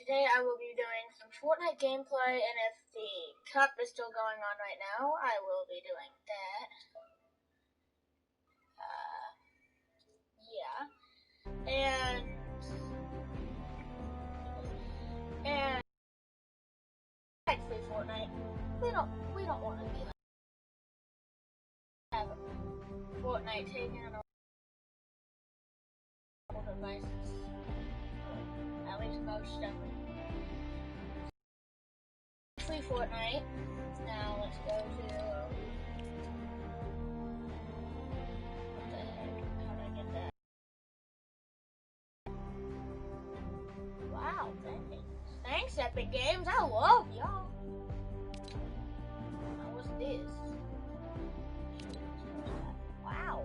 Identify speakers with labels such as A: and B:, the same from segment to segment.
A: Today I will be doing some Fortnite gameplay, and if the cup is still going on right now, I will be doing that. Yeah. And actually Fortnite, we don't want to be like have Fortnite taken all devices. At least most of them. Actually Fortnite. Now let's go to what the heck? How do I get that? Wow, thanks Epic Games. I love y'all. Now what's this? Wow.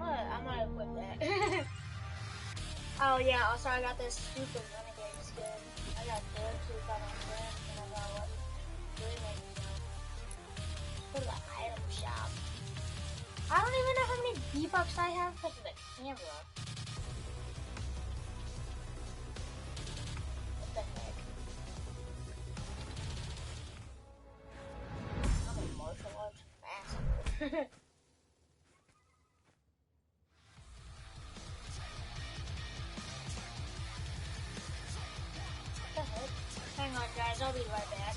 A: I'm gonna equip that. Oh yeah, also I got this stupid renegade skin. I got good too, got on friends, and I got what? Dreaming. Go to the item shop. I don't even know how many V-Bucks I have because of the camera. What the heck? I'm a martial arts master. Hang on guys, I'll be right back.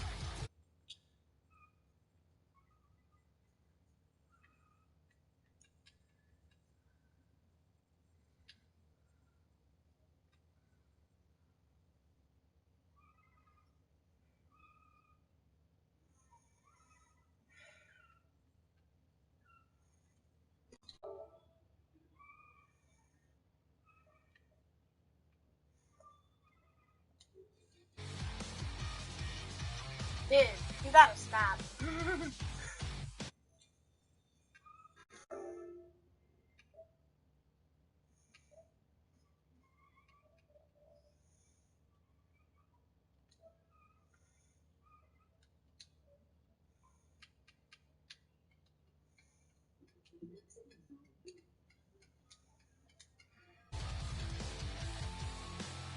A: Dude, you gotta stop.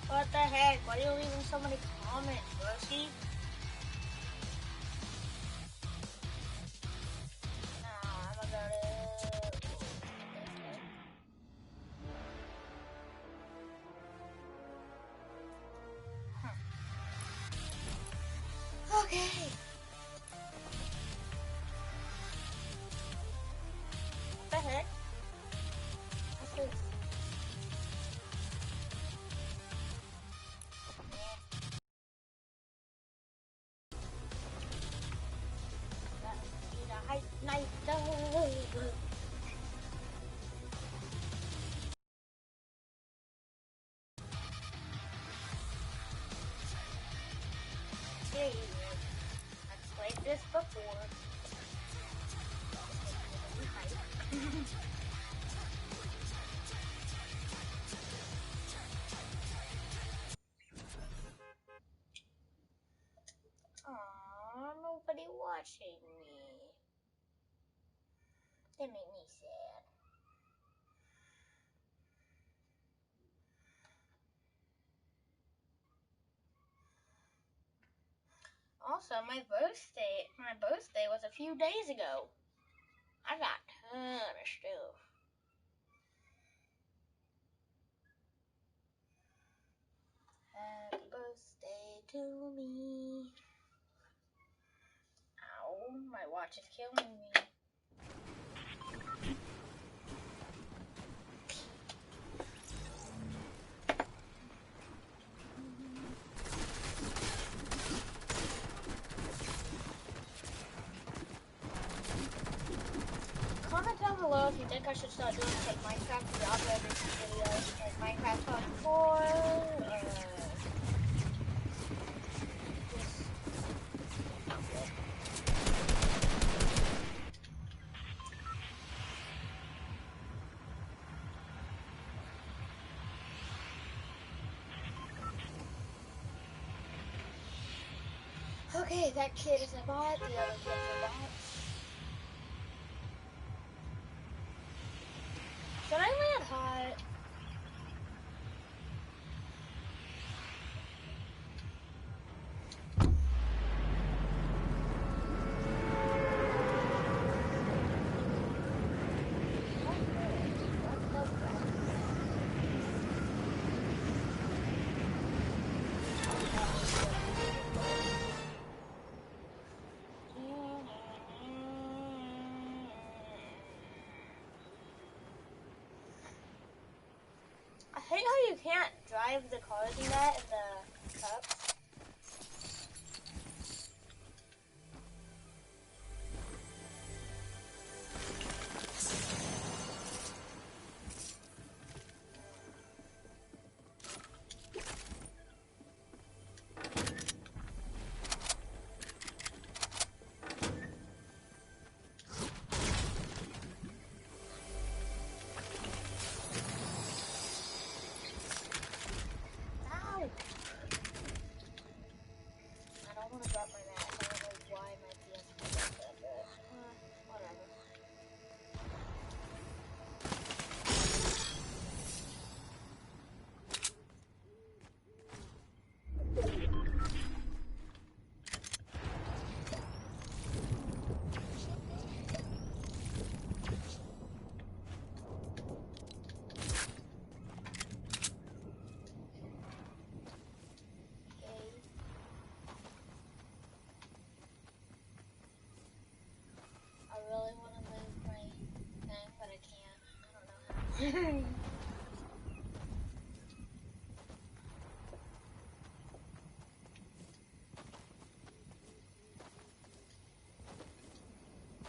A: What the heck? Why are you leaving so many comments, Rusty? I'm gonna go to... Okay. What the heck? What's this? I've played this before. Aww, nobody watching me. That made me sad. Also, my birthday was a few days ago. I got a ton of stuff. Happy birthday to me. Ow, my watch is killing me. Comment down below if you think I should start doing like Minecraft vlog every videos, like Minecraft Part 4, Okay, that kid is a bot, the other kids are bots. Should I land hot? hate how you can't drive the cars in that in the cups.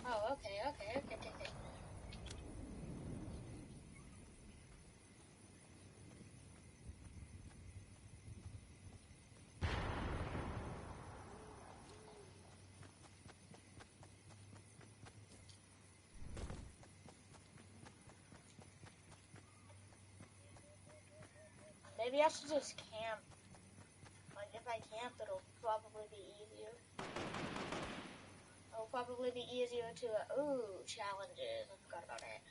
A: Oh, okay. Maybe I should just camp. Like, if I camp, it'll probably be easier. It'll probably be easier to, ooh, challenges. I forgot about it.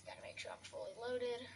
A: Gotta make sure I'm fully loaded.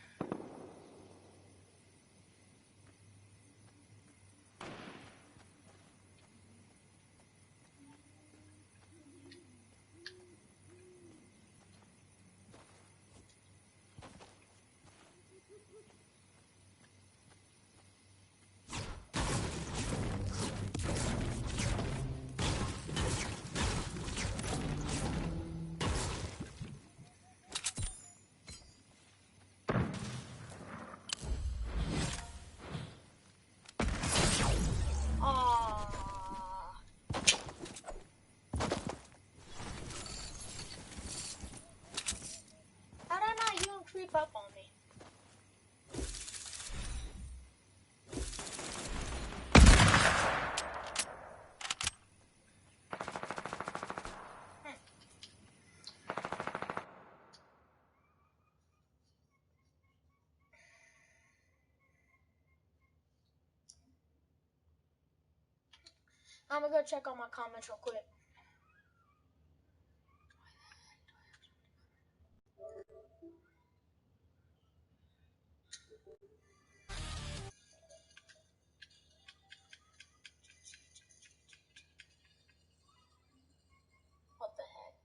A: Creep up on me. I'm gonna go check on my comments real quick. What the heck?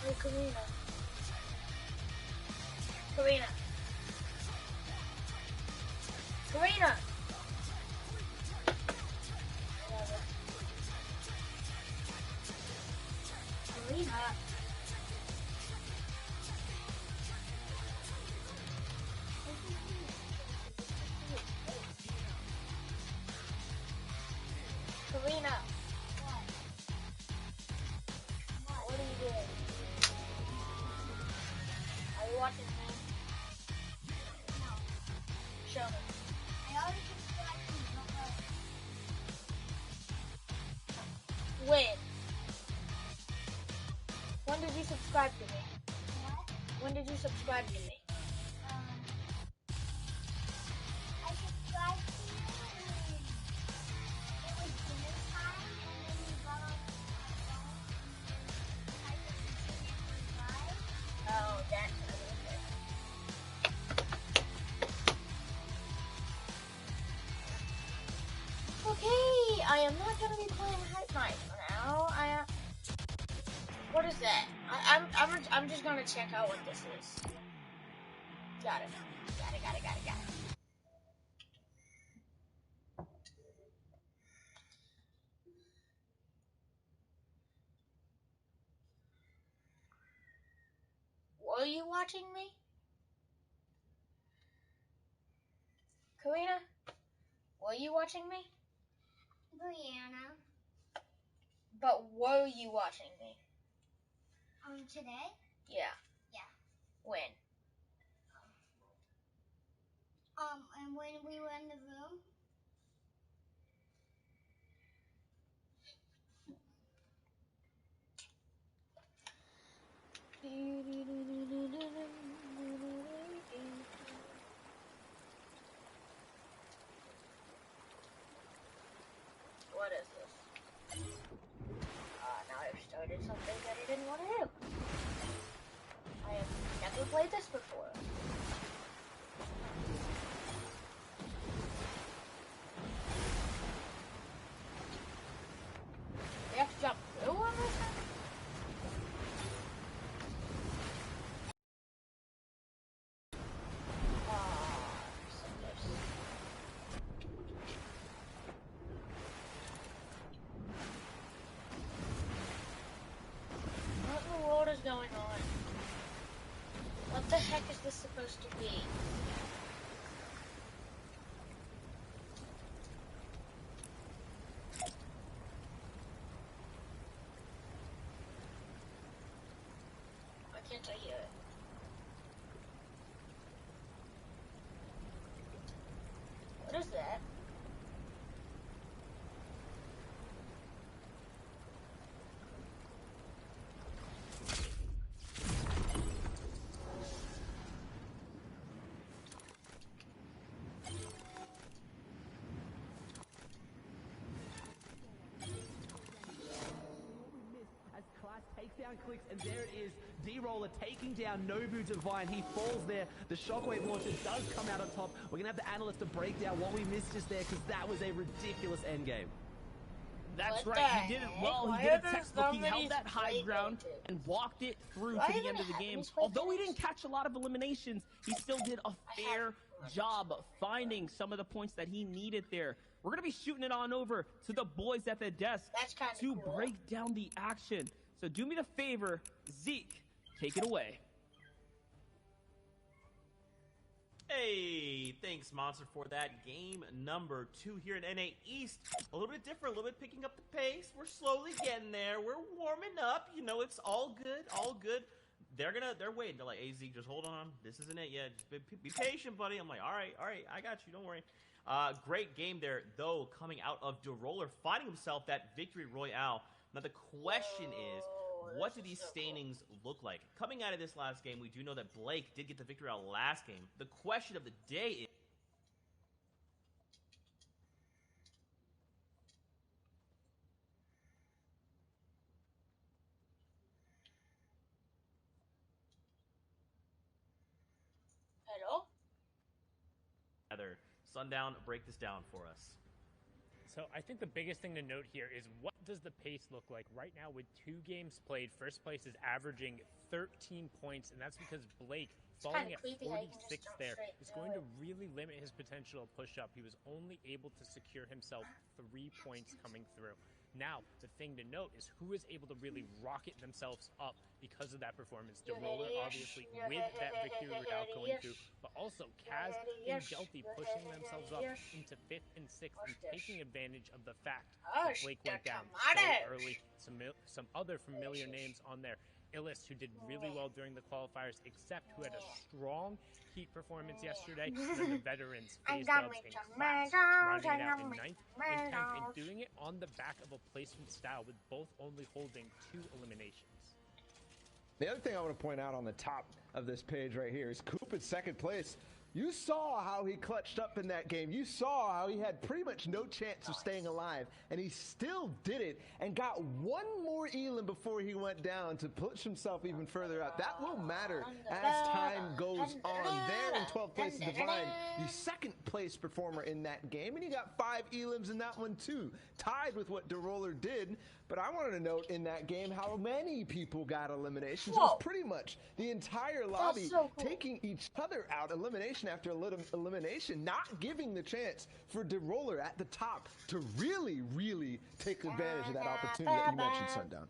A: Hey, Karina. Karina. Karina! Karina. Karina. What are you doing? Are you watching me? No. Show me. I already subscribed to you, don't worry. When? When did you subscribe to me? What? When did you subscribe to me? I subscribed to you when it was dinner time, and then you got on my phone and typed in subscribe. Oh, that's okay. Okay, I am not going to be playing Fortnite for now. What is that? I'm just gonna check out what this is. Got it. Got it. Were you watching me? Karina? Were you watching me?
B: Brianna.
A: But were you watching me?
B: Today?
A: Yeah.
B: Yeah.
A: When?
B: And when we were in the room?
A: What is this? Now I've started something that I didn't want to do. I have never played this before. We have to jump through on this thing? What in the world is going on? What the heck is this supposed to be? Why can't I hear it? What is that?
C: Takedown clicks, and there it is. D-Roller taking down Nobu Divine. He falls there. The shockwave launcher does come out on top. We're going to have the analyst to break down what we missed just there, because that was a ridiculous endgame.
D: That's
A: What
D: right,
A: the
D: he did it
A: heck?
D: well.
A: Why
D: He did
A: are
D: it
A: there
D: textbook.
A: so
D: He
A: many
D: held that high
A: play
D: ground
A: glitches?
D: and walked it through
A: Do I
D: to the
A: even
D: end of the
A: have
D: game.
A: these play
D: Although he
A: glitches?
D: didn't catch a lot of eliminations, he still did a fair job finding some of the points that he needed there. We're going to be shooting it on over to the boys at the desk
A: That's kinda
D: to
A: cool.
D: break down the action. So do me the favor, Zeke, take it away.
E: Hey, thanks Monster for that. Game number 2 here in NA East. A little bit different, a little bit picking up the pace. We're slowly getting there. We're warming up. You know, it's all good, all good. They're waiting. They're like, hey Zeke, just hold on. This isn't it yet. Just be patient, buddy. I'm like, all right, I got you. Don't worry. Great game there, though, coming out of DeRoller, finding himself that victory royale. Now the question is, what do these standings look like? Coming out of this last game, we do know that Blake did get the victory out last game. The question of the day is,
A: Hello?
E: Sundown, break this down for us.
F: So I think the biggest thing to note here is, what does the pace look like right now with 2 games played? First place is averaging 13 points, and that's because Blake, falling at 46 there, is going to really limit his potential to push up. He was only able to secure himself 3 points coming through. Now, the thing to note is who is able to really rocket themselves up because of that performance. DeRoller, obviously, with that victory route going through, but also Kaz and Jelty pushing themselves up into 5th and 6th and taking advantage of the fact that Blake went down so early. Some other familiar names on there. Illis, who did really well during the qualifiers, except who had a strong heat performance yesterday, and then the veterans, FaZe Dubs and Class, running it out in 9th and 10th, and doing it on the back of a placement style, with both only holding 2 eliminations.
G: The other thing I want to point out on the top of this page right here is Coop in 2nd place. You saw how he clutched up in that game. You saw how he had pretty much no chance of staying alive, and he still did it and got one more elim before he went down to push himself even further out. That will matter as time goes on. There in 12th place is Divine, the 2nd place performer in that game, and he got 5 elims in that one too, tied with what DeRoller did. But I wanted to note in that game how many people got eliminations.
A: Whoa.
G: It was pretty much the entire lobby
A: so cool.
G: taking each other out, elimination after elimination, not giving the chance for D-Roller at the top to really, really take advantage of that opportunity that you mentioned, Sundown.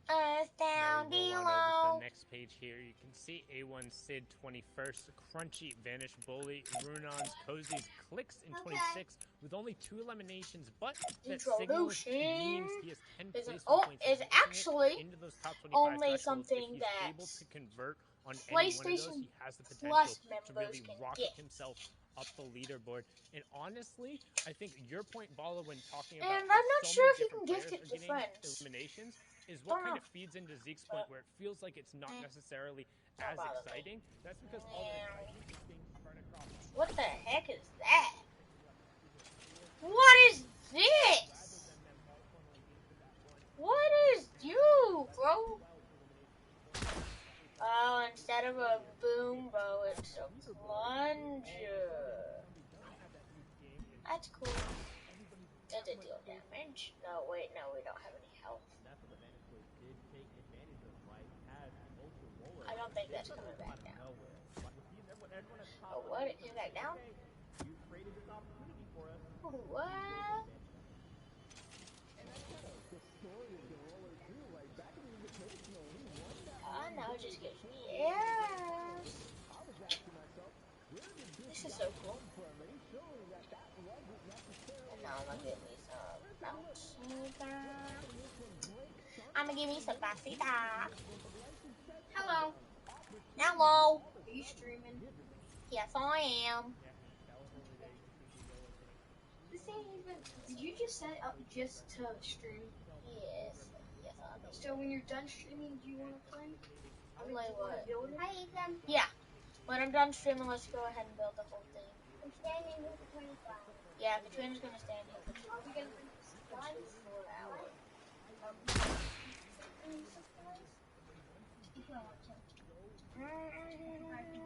A: Down
F: Now we go on over
A: below.
F: to the next page here. You can see A1 Sid 21st, Crunchy, Vanish, Bully, Runons, Cozy's, Clicks in 26 with only 2 eliminations, but that signals means he has 10 placement points.
A: Is actually
F: into those top 25
A: only
F: thresholds.
A: something
F: If he's
A: that
F: able to convert on any one of those, he has the potential
A: Plus
F: to
A: members
F: really
A: can
F: rocket
A: get.
F: himself up the leaderboard. And honestly, I think your point, Bala, when talking about
A: And
F: how
A: I'm not
F: so
A: sure
F: many
A: if you
F: different
A: can gift
F: players
A: it
F: are
A: to
F: getting
A: friends.
F: eliminations is what
A: Don't
F: kind
A: know.
F: of feeds into Zeke's point where it feels like it's not necessarily as exciting. That's because all the excitement is being spread across.
A: What the heck is that? What is this? What is you, bro? Oh, instead of a boom bow, it's a plunger. That's cool. Does it deal damage? No, wait, no, we don't have any health. I don't think that's coming back down. Oh, what? It came back down? Oh, what? Oh, no, it just gives me errors. This is so cool. And now I'm gonna give me some bouncy. I'm gonna give me some bouncy. Hello. Hello.
B: Are you streaming?
A: Yes, I am.
B: This ain't even. Did you just set it up just to stream?
A: Yes. Yes, I am.
B: So when you're done streaming, do you want to play?
A: Play what?
B: Hi, Ethan.
A: Yeah. When I'm done streaming, let's go ahead and build the whole thing.
B: I'm standing with the 25.
A: Yeah, Katrina's gonna stand here.
B: Are we gonna do supplies?
A: 4 hours.
B: Supplies? If you want to.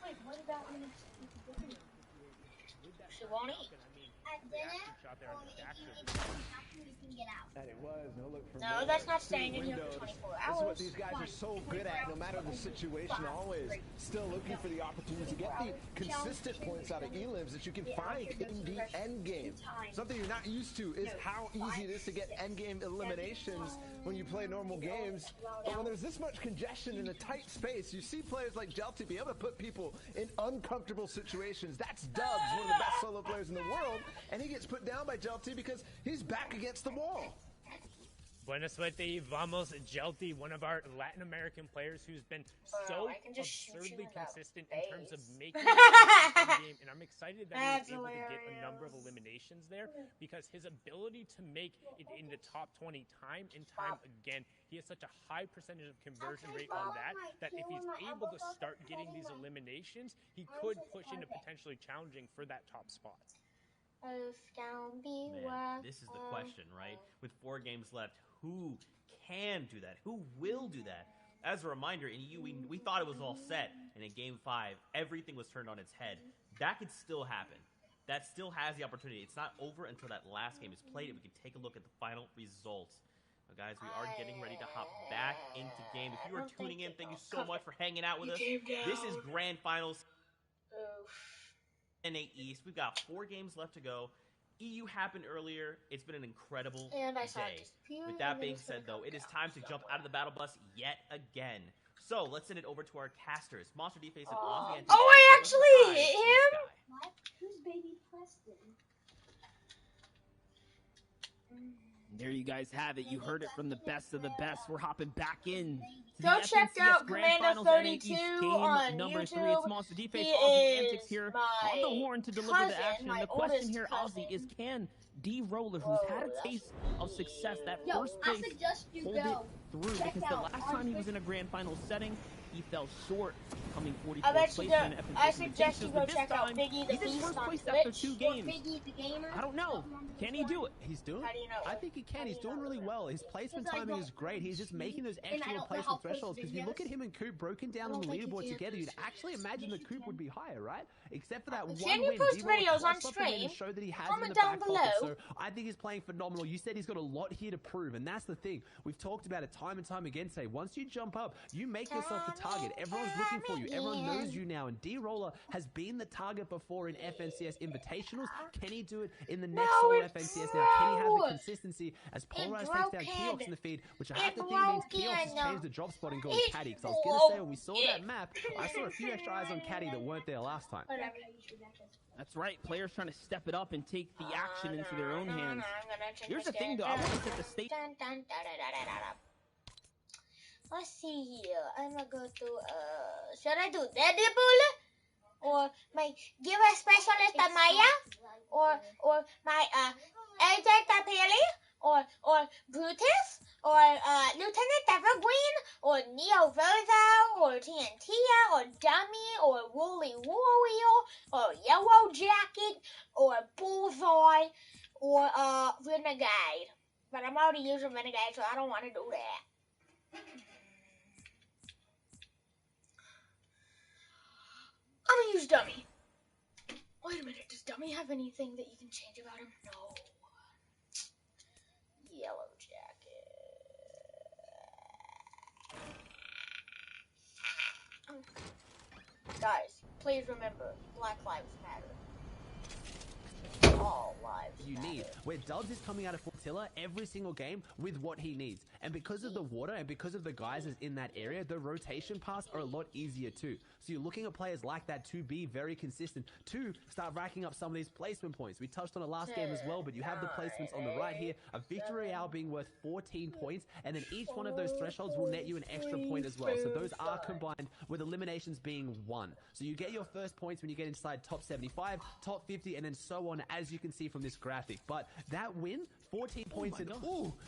B: Wait, what about when it's
A: She won't eat.
B: at dinner?
F: Shot there on the
B: If
F: action.
B: you can get out.
G: And it was no look for
A: No, that's not staying in here for 24
G: This is
A: hours.
G: what these guys are so good at, no matter the situation, always still looking for the opportunity to get the consistent points out of elims that you can find in the end game. Something you're not used to is how easy it is to get end game eliminations when you play normal games. But when there's this much congestion in a tight space, you see players like Jelty be able to put people in uncomfortable situations. That's Dubs, one of the best solo players in the world, and he gets put down by Jelty because he's back against the wall.
F: Buena suerte, vamos, Jelty, one of our Latin American players who's been so
A: I can just shoot you
F: absurdly
A: in the
F: consistent in terms of
A: face.
F: making it a game, and I'm excited that
A: That's
F: he was able to get a number of
A: hilarious.
F: eliminations there because his ability to make it in the top 20 time and time again, he has such a high percentage of conversion rate on that if he's able to start getting these eliminations, he could push into potentially challenging for that top spot.
E: Man, this is the question, right? With 4 games left, who can do that? Who will do that? As a reminder, in EU, we thought it was all set, and in Game 5, everything was turned on its head. That could still happen. That still has the opportunity. It's not over until that last game is played, and we can take a look at the final results. Now, guys, we are getting ready to hop back into game. If you are tuning in, thank you so much for hanging out with us. This is Grand Finals NA East. We've got 4 games left to go. EU happened earlier. It's been an incredible
A: And I saw it
E: day.
A: disappear,
E: With
A: and
E: that
A: then
E: being
A: it's gonna
E: said, though,
A: come
E: it is
A: down.
E: time to jump out of the battle bus yet again. So let's send it over to our casters, Monster D-Face and Ozzy.
A: Oh, I actually hit him?
B: What? Who's baby Preston?
D: There you guys have it. You heard it from the best of the best. We're hopping back in. to
A: Go
D: the
A: check
D: FNCS
A: out
D: Grand
A: Commando
D: Finals NA
A: 32
D: East game
A: on
D: number 3.
A: YouTube.
D: It's Monster Defense,
A: He
D: Ozzy Antics
A: is
D: here
A: my
D: on the horn to deliver
A: cousin,
D: the action.
A: my
D: And the question
A: oldest
D: here,
A: cousin.
D: Ozzy, is can D-Roller, who's
A: Whoa,
D: had a
A: that's
D: taste of success, that
B: Yo,
D: first
B: I
D: place,
B: suggest you
D: hold
B: go
D: it through?
B: check
D: Because the
B: out
D: last
B: our
D: time he was in a Grand Final setting, he fell short, coming 44th
A: I bet
D: place
A: you
D: in
A: I
D: FNCS
A: suggest you
D: Invitationals,
A: go
D: but this
A: check out
D: time,
A: Biggie the
D: he's in
A: Beast
D: first
A: on
D: place after
A: Twitch.
D: 2
B: Or
D: games.
B: Biggie the Gamer.
D: I don't know. Can he do it?
C: He's doing.
A: How do you know
C: I
A: it?
C: think he can.
A: How do
C: He's
A: you
C: doing
A: know
C: really
A: it?
C: well. His placement
B: Because I
C: timing
B: don't
C: is great. He's just making those
B: and I
C: extra
B: don't know
C: placement
B: how to post
C: thresholds. Because you look at
B: videos.
C: him and Coop broken down
B: I
C: on the
B: don't think
C: leaderboard
B: he can
C: together, you'd
B: post
C: actually
B: videos.
C: imagine
B: Yes,
C: that
B: he
C: Coop
B: can.
C: would be higher, right? Except for that
A: Can
C: one
A: you
C: win.
A: post
C: D-Roll
A: videos on
C: clutched up the win and
A: stream?
C: showed that he has him in
A: Comment
C: the
A: down
C: back pocket.
A: below.
C: So I think he's playing phenomenal. You said he's got a lot here to prove, and that's the thing. We've talked about it time and time again today. Once you jump up, you make yourself the target. Everyone's looking for you. Everyone knows you now. And D-Roller has been the target before in FNCS Invitationals. Can he do it in the next
A: No,
C: solo
A: it
C: FNCS now? Can he have the
A: broke.
C: consistency as
A: It
C: Polarized takes down
A: broke
C: Keox
A: it.
C: in the feed, which I have
A: It
C: to think means
A: broke
C: Keox has
A: it.
C: changed the drop spot and going
A: It
C: Caddy. Because I was going to say, when we saw
A: broke
C: that
A: it.
C: map, I saw a few extra eyes on Caddy that weren't there last time.
A: Whatever.
D: That's right. Players trying to step it up and take the action into their own hands.
A: I'm gonna change
D: Here's
A: my
D: the thing, though.
A: skin.
D: I want to set the stage.
A: Dun, dun, da, da, da, da, da, da. Let's see here. I'm gonna go to should I do Deadpool or my give a specialist a Maya or my agent Apelli or Brutus or Lieutenant Evergreen or Neo Verzo or TNT or Dummy or Woolly Warrior or Yellow Jacket or Bullseye or Renegade. But I'm already using Renegade, so I don't want to do that. I'm gonna use Dummy. Wait a minute, does Dummy have anything that you can change about him? No. Yellow Jacket. Guys, please remember, Black Lives Matter. All lives
C: You need. Where Dubs is coming out of Fortilla every single game with what he needs. And because of the water and because of the guys that's in that area, the rotation paths are a lot easier too. So you're looking at players like that to be very consistent, to start racking up some of these placement points. We touched on it last game as well, but you have the placements on the right here. A victory royale being worth 14 points, and then each one of those thresholds will net you an extra point as well. So those are combined with eliminations being 1. So you get your first points when you get inside top 75, top 50, and then so on, as you can see from this graphic. But that win, 14 points, and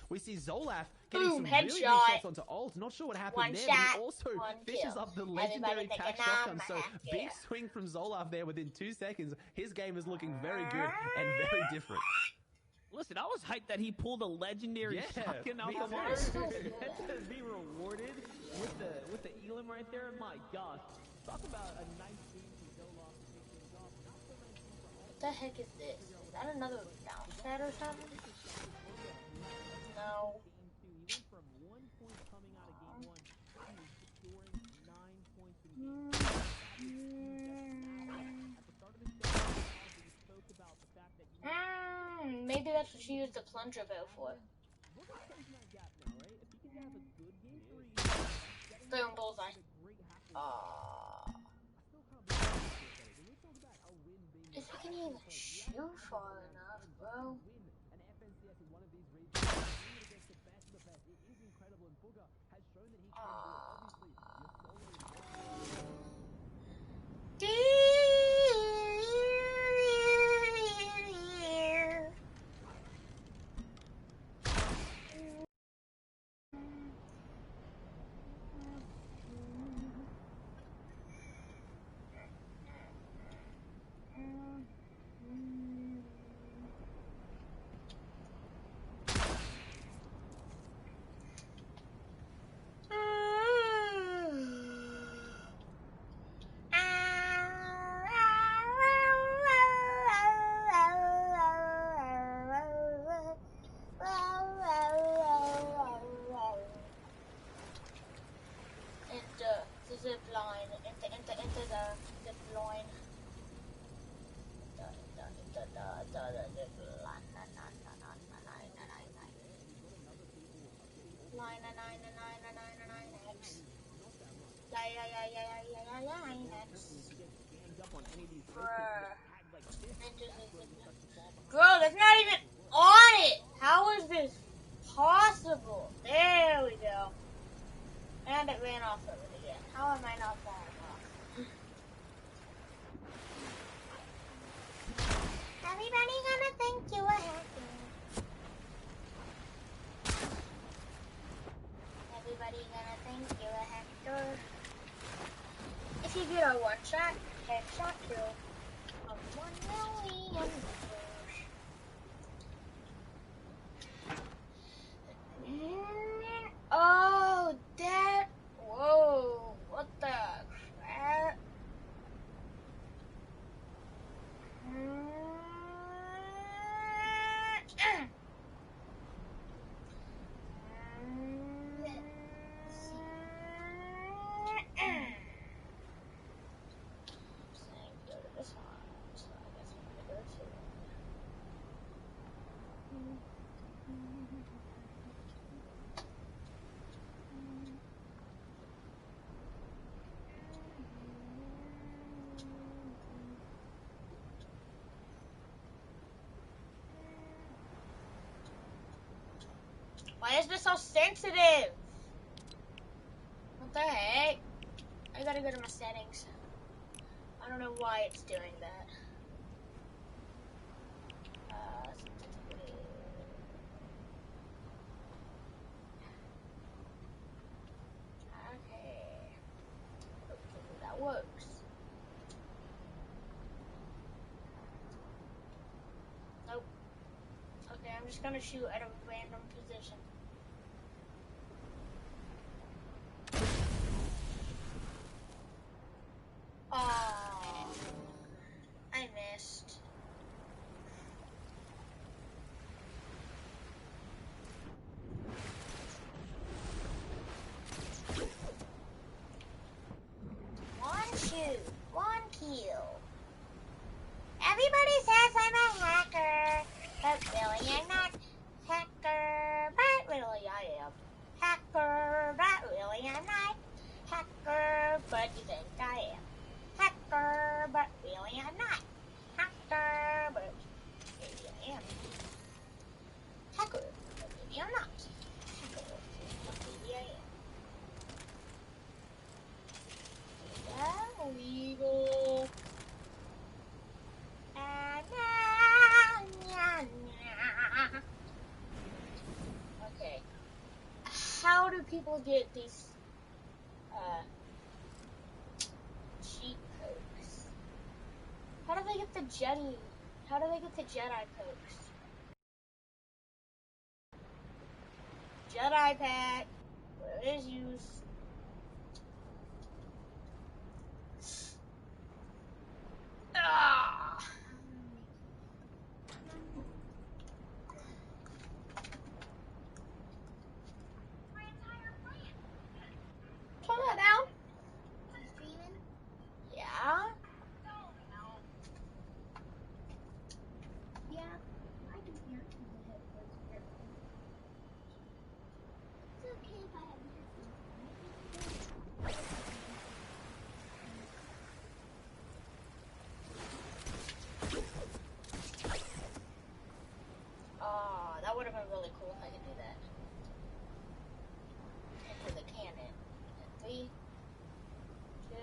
C: we see Zolaf getting some really big shots onto ult. Not sure what happened there, but he also fishes up the legendary tac shotgun. So big swing from Zolaf there within 2 seconds. His game is looking very good and very different.
D: Listen, I was hyped that he pulled a legendary shotgun out the water. To be rewarded with the Elam right there. My gosh. Talk about a nice game from Zolaf to kick things off.
A: What the heck is this? Is that another bounce pad or something? No.
D: He went from 1 point coming out of game 1 to securing 9 points in game 2. At the start of this game, we spoke about the fact that
A: Maybe that's what she used the plunger bow for.
D: we're going to close that gap now, right? If he can have a good game 3,
A: Boom, bullseye. If he can even shoot far enough, bro. The zip line, into the zip line. Bro, that's not even on it! How is this possible? There we go. And it ran off of it again. How am I not falling off? Everybody gonna think you a hacker. Everybody gonna think you a hacker. Headshot kill. 1 million viewers. Oh, that. Whoa, what the crap? Why is this so sensitive? What the heck? I gotta go to my settings. I don't know why it's doing that. Sensitivity. Okay. Hopefully that works. Nope. Okay, I'm just gonna shoot at a random position. Oh, I missed. One shoot, one kill. Everybody says I'm a hacker, but really I'm not. Hacker, but really I am. Hacker, but really I'm not. Hacker, but you think I am. Hacker, but really I'm not. Hacker, but maybe I am. Hacker, but maybe I'm not. Hacker, but maybe I am. Illegal. Okay. How do people get these cheat codes? How do they get the Jedi? How do they get the Jedi codes? Jedi pack. Where is use? Ah! Turn that down.
B: Streaming?
A: Yeah.
B: Yeah, I can hear it through the headphones. It's okay if I have headphones
A: Oh, that would have been really cool if I could do that. Enter the cannon. 3, 2,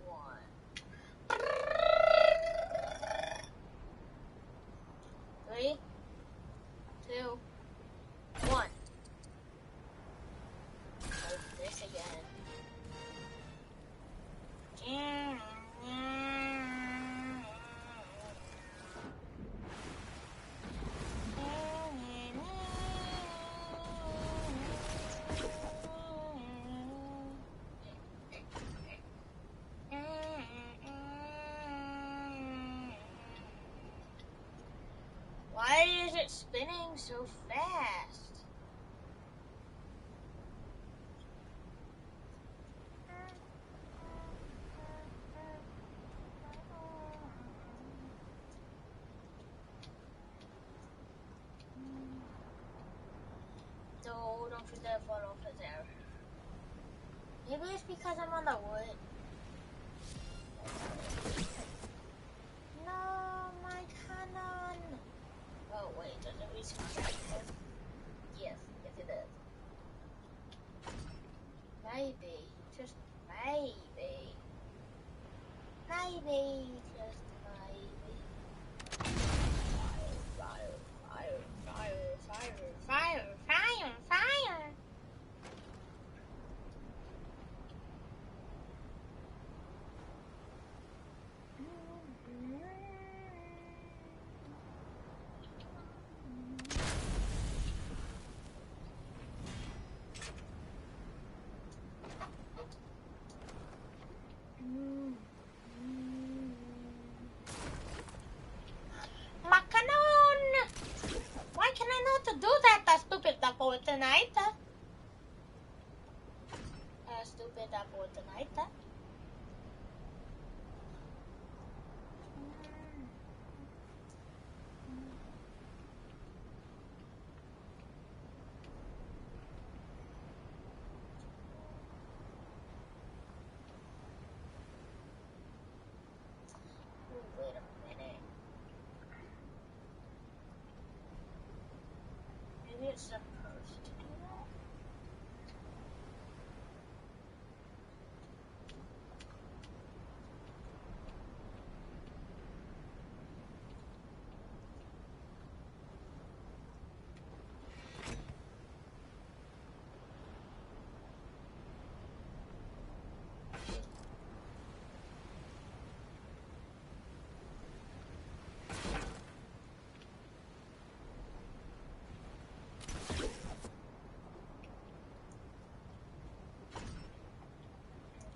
A: 1. 3, 2, 1. Let's do this again. Why is it spinning so fast? No, don't shoot that fall off the there. Maybe it's because I'm on the wood. No, my cannon. Oh wait, does it respawn back here? Yes, yes it does. Maybe, just maybe. Maybe, just maybe. Fire, fire, fire, fire, fire, fire, fire. denied that? Wait a minute. Maybe it's supposed to do that?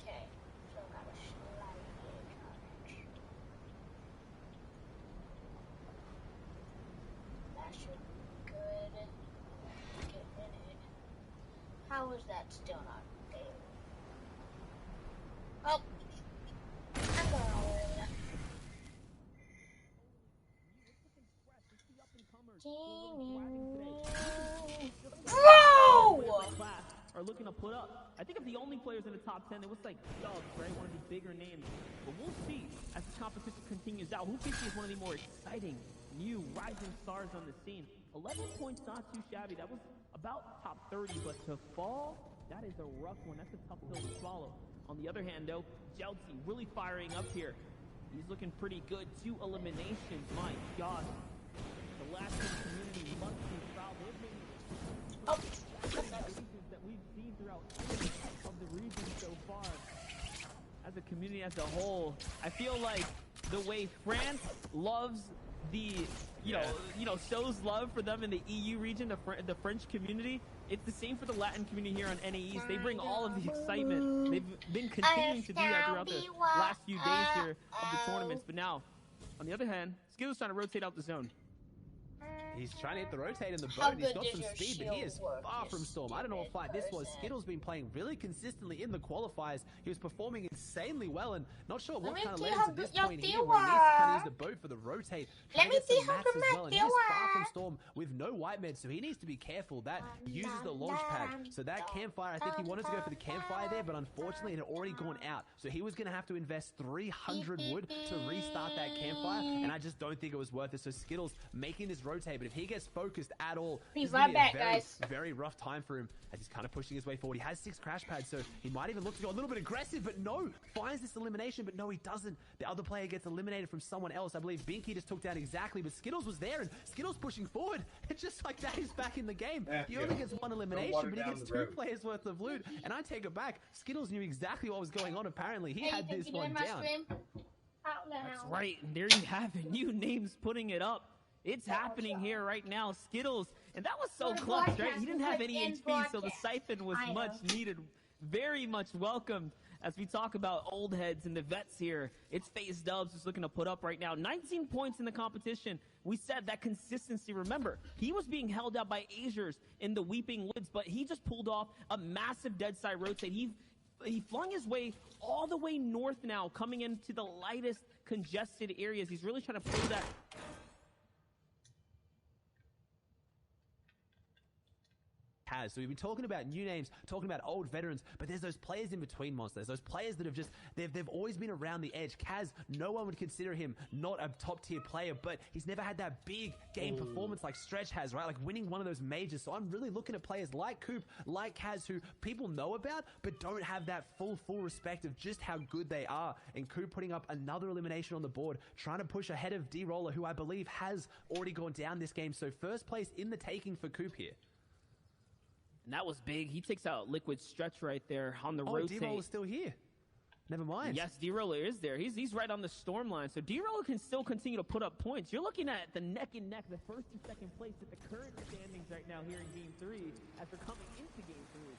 A: Okay, so I got a slide here. That should be good. Get in it. How is that still not there? Oh, I'm going all the way over there. Bro!
D: Class are looking to put up. I think of the only players in the top 10, it was like Dubs, right? One of the bigger names. But we'll see as the competition continues out. Who thinks he's one of the more exciting new rising stars on the scene? 11 points, not too shabby. That was about top 30, but to fall, that is a rough one. That's a tough pill to swallow. On the other hand, though, Jeltzy really firing up here. He's looking pretty good. 2 eliminations. My God. The last community must be proud. They've been that we've seen throughout of the region so far. As a community as a whole, I feel like the way France loves the, shows love for them in the EU region, the French community, it's the same for the Latin community here on NAEs. They bring all of the excitement. They've been continuing to do that throughout the last few days here of the tournaments. But now, on the other hand, Skittles trying to rotate out the zone.
C: He's trying to hit the rotate in the boat. He's got some speed, but he is far from Storm. I don't know what fight this was. Skittles been playing really consistently in the qualifiers. He was performing insanely well, and not sure what kind of lands at this point here, where he needs to kind of use the boat for the rotate.
A: Let me see how good
C: well, and he's far from Storm with no white med, so he needs to be careful. That uses the launch pad. So that campfire, I think he wanted to go for the campfire there, but unfortunately it had already gone out. So he was going to have to invest 300 wood to restart that campfire, and I just don't think it was worth it. So Skittles making this rotate, but if he gets focused at all,
A: be right back, guys.
C: Very rough time for him as he's kind of pushing his way forward. He has 6 crash pads, so he might even look to go a little bit aggressive, but no, finds this elimination, but no, he doesn't. The other player gets eliminated from someone else. I believe Binky just took down exactly, but Skittles was there, and Skittles pushing forward. And just like that, he's back in the game. He only gets 1 elimination, but he gets 2 players worth of loot. And I take it back. Skittles knew exactly what was going on, apparently. He had this one down.
D: That's right. And there you have it. New names putting it up. It's happening here right now. Skittles. And that was so clutch, right? He didn't have any HP, so the siphon was much needed. Very much welcomed. As we talk about old heads and the vets here, it's FaZe Dubs who's looking to put up right now. 19 points in the competition. We said that consistency. Remember, he was being held out by Azers in the Weeping Woods, but he just pulled off a massive dead side rotate. He flung his way all the way north now, coming into the lightest congested areas. He's really trying to pull that.
C: So we've been talking about new names, talking about old veterans, but there's those players in between, monsters. Those players that have just, they've always been around the edge. Kaz, no one would consider him not a top tier player, but he's never had that big game performance like Stretch has, right? Like winning one of those majors. So I'm really looking at players like Coop, like Kaz, who people know about, but don't have that full respect of just how good they are. And Coop putting up another elimination on the board, trying to push ahead of D-Roller, who I believe has already gone down this game. So first place in the taking for Coop here.
D: And that was big. He takes out Liquid Stretch right there on the rotate.
C: D-Roller's still here. Never mind.
D: Yes, D-Roller is there. He's right on the storm line. So D-Roller can still continue to put up points. You're looking at the neck and neck, the first and second place at the current standings right now here in Game 3 as they're coming into Game 3.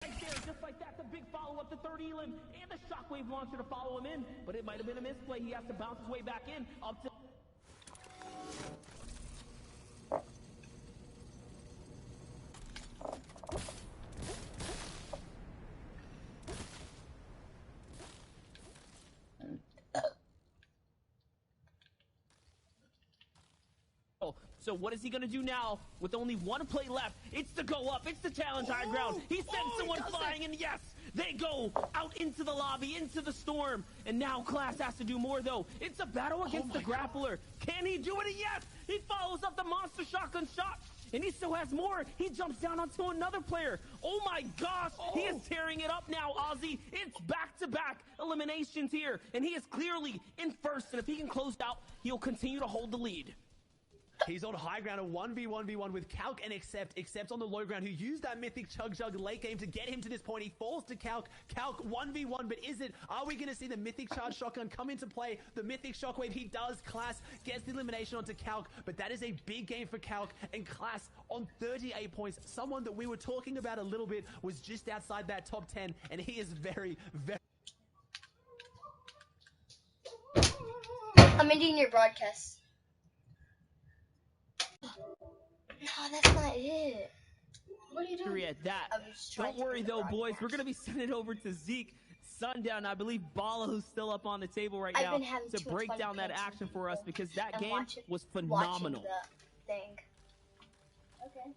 D: Right there, just like that, the big follow-up, the third elim, and the shockwave launcher to follow him in. But it might have been a misplay. He has to bounce his way back in. Up to... So what is he going to do now with only one play left? It's to go up. It's to challenge high ground. He sends someone flying, and yes, they go out into the lobby, into the storm. And now Class has to do more, though. It's a battle against the grappler. Can he do it? Yes! He follows up the monster shotgun shot. And he still has more. He jumps down onto another player. Oh my gosh, he is tearing it up now, Ozzy. It's back-to-back eliminations here. And he is clearly in first. And if he can close out, he'll continue to hold the lead.
C: He's on high ground, a 1v1v1 with Calc and Accept on the low ground, who used that mythic Chug Jug late game to get him to this point. He falls to Calc 1v1, but are we going to see the mythic charge shotgun come into play? The mythic shockwave, he does. Class gets the elimination onto Calc, but that is a big game for Calc, and Class on 38 points. Someone that we were talking about a little bit was just outside that top 10, and he is very, very...
A: I'm ending your broadcast. No, that's not it. What are you doing?
D: At that. Don't worry though, boys. We're gonna be sending it over to Zeke. Sundown, I believe Bala, who's still up on the table right now, to break down that action for us, because that game was phenomenal.
A: Thing. Okay.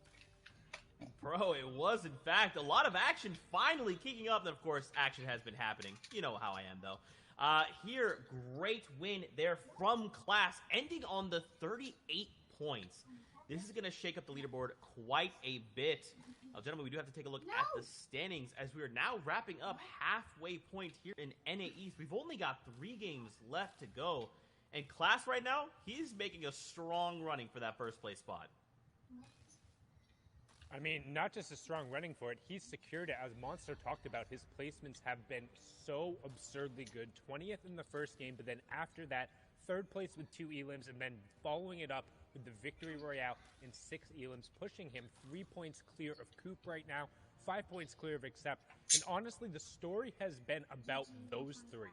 E: Bro, it was in fact a lot of action finally kicking up. And of course, action has been happening. You know how I am though. Here, great win there from Class, ending on the 38 points. This is going to shake up the leaderboard quite a bit. Now, gentlemen, we do have to take a look at the standings as we are now wrapping up halfway point here in NA East. We've only got 3 games left to go. And Class right now, he's making a strong running for that first place spot.
F: I mean, not just a strong running for it, he's secured it. As Monster talked about, his placements have been so absurdly good. 20th in the first game, but then after that, 3rd place with 2 elims, and then following it up with the Victory Royale in 6 elims, pushing him 3 points clear of Coop right now, 5 points clear of Accept. And honestly, the story has been about those 3.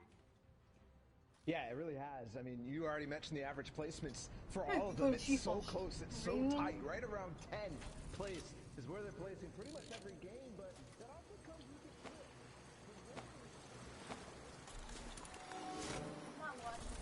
G: Yeah, it really has. I mean, you already mentioned the average placements for all of them. It's so close. It's so tight. Right around 10th place is where they're placing pretty much every game, but that also comes with the skill.
A: I'm not watching it.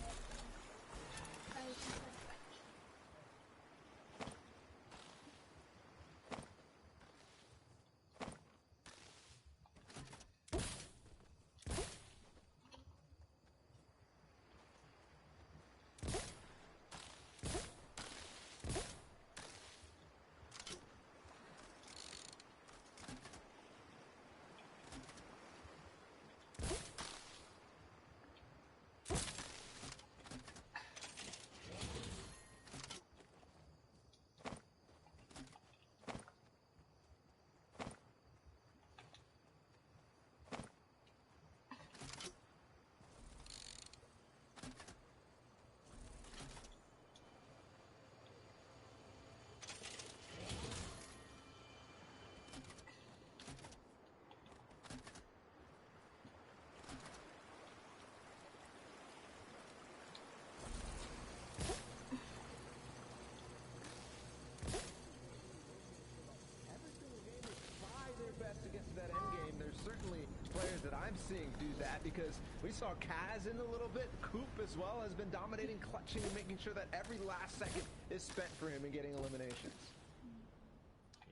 G: Players that I'm seeing do that, because we saw Kaz in a little bit. Coop as well has been dominating, clutching, and making sure that every last second is spent for him and getting eliminations.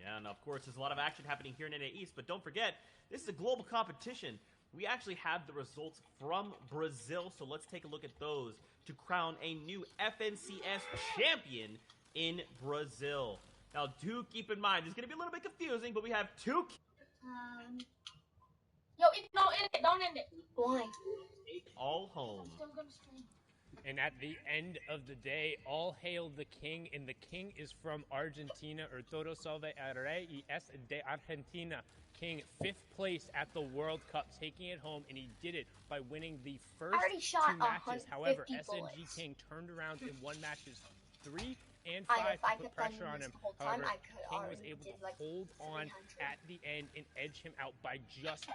E: Yeah, and of course there's a lot of action happening here in NA East, but don't forget, this is a global competition. We actually have the results from Brazil, so let's take a look at those to crown a new FNCS champion in Brazil. Now, do keep in mind, it's going to be a little bit confusing, but we have 2...
A: Yo, don't end it. Don't end it. Why?
E: All home.
F: And at the end of the day, all hail the king, and the king is from Argentina, or todo salve al rey y es de Argentina. King, 5th place at the World Cup, taking it home, and he did it by winning the first 2 matches. However, SNG King turned around and won matches 3 and 5 to put pressure on him. However, King was able to hold on at the end and edge him out by just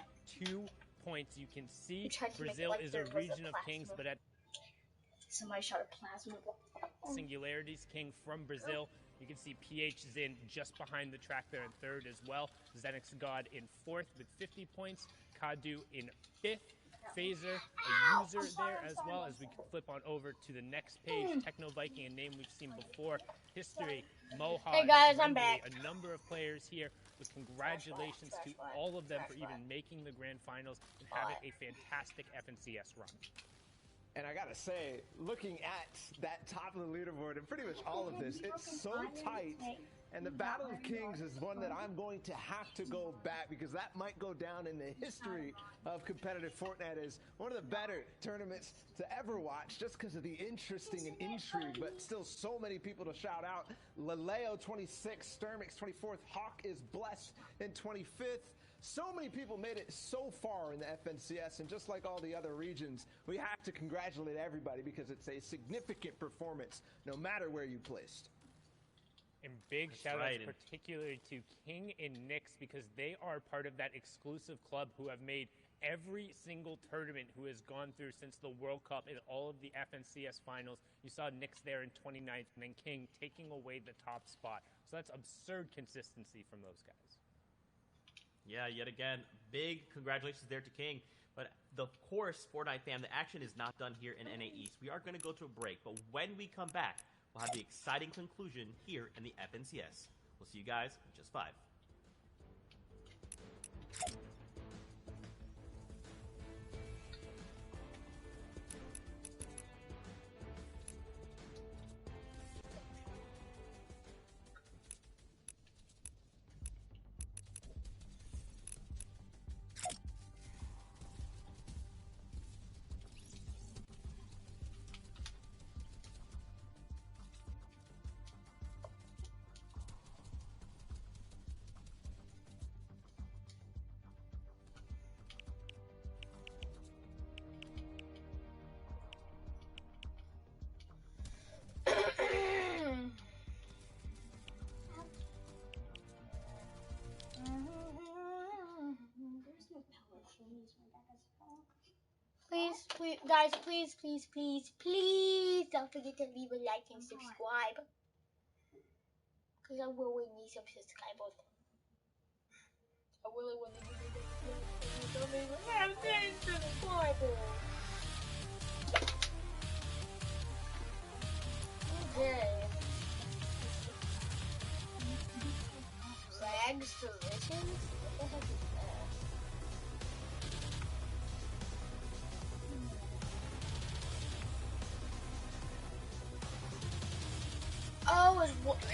F: 2 points. You can see Brazil is a region of kings, but at
A: somebody shot a plasma
F: singularities, King from Brazil. You can see PH is in just behind the track there in 3rd as well. Zenix God in 4th with 50 points. Kadu in 5th. Phaser, a user there as well. As we can flip on over to the next page, Techno Viking, a name we've seen before. History, Mohawk,
A: hey guys,
F: Friendly,
A: I'm back.
F: a number of players here. With congratulations to all of them for even making the grand finals and having a fantastic FNCS run.
G: And I gotta say, looking at that top of the leaderboard and pretty much all of this, it's so tight. And the Battle of Kings is one that I'm going to have to go back because that might go down in the history of competitive Fortnite as one of the better tournaments to ever watch just because of the interesting and intrigue, but still so many people to shout out. Laleo 26, Sturmix 24th, Hawk is blessed in 25th. So many people made it so far in the FNCS, and just like all the other regions, we have to congratulate everybody because it's a significant performance no matter where you placed.
F: And big shout-outs particularly to King and Nyx because they are part of that exclusive club who have made every single tournament who has gone through since the World Cup and all of the FNCS finals. You saw Nyx there in 29th and then King taking away the top spot. So that's absurd consistency from those guys.
E: Yeah, yet again, big congratulations there to King. But of course, Fortnite fam, the action is not done here in NA East. We are going to go to a break, but when we come back, we'll have the exciting conclusion here in the FNCS. We'll see you guys in just 5.
A: Please, guys, please don't forget to leave a like and subscribe. Because I really need some subscribers. I really need some subscribers. Okay. Rags Delicious? What the heck is that? Oh,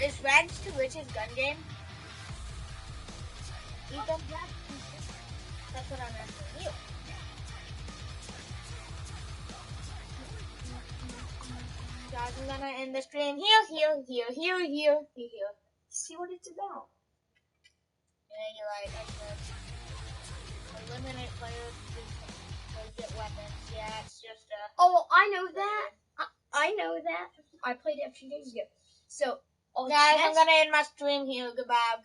A: is Rags to Riches gun game? Ethan? That's what I'm asking you. Guys, I'm gonna end the stream here. See what it's about. Yeah, you're right. Eliminate players to get weapons. Yeah, it's just
B: Oh, I know that. I know that. I played it a few days ago. So,
A: guys, I'm gonna end my stream here. Goodbye.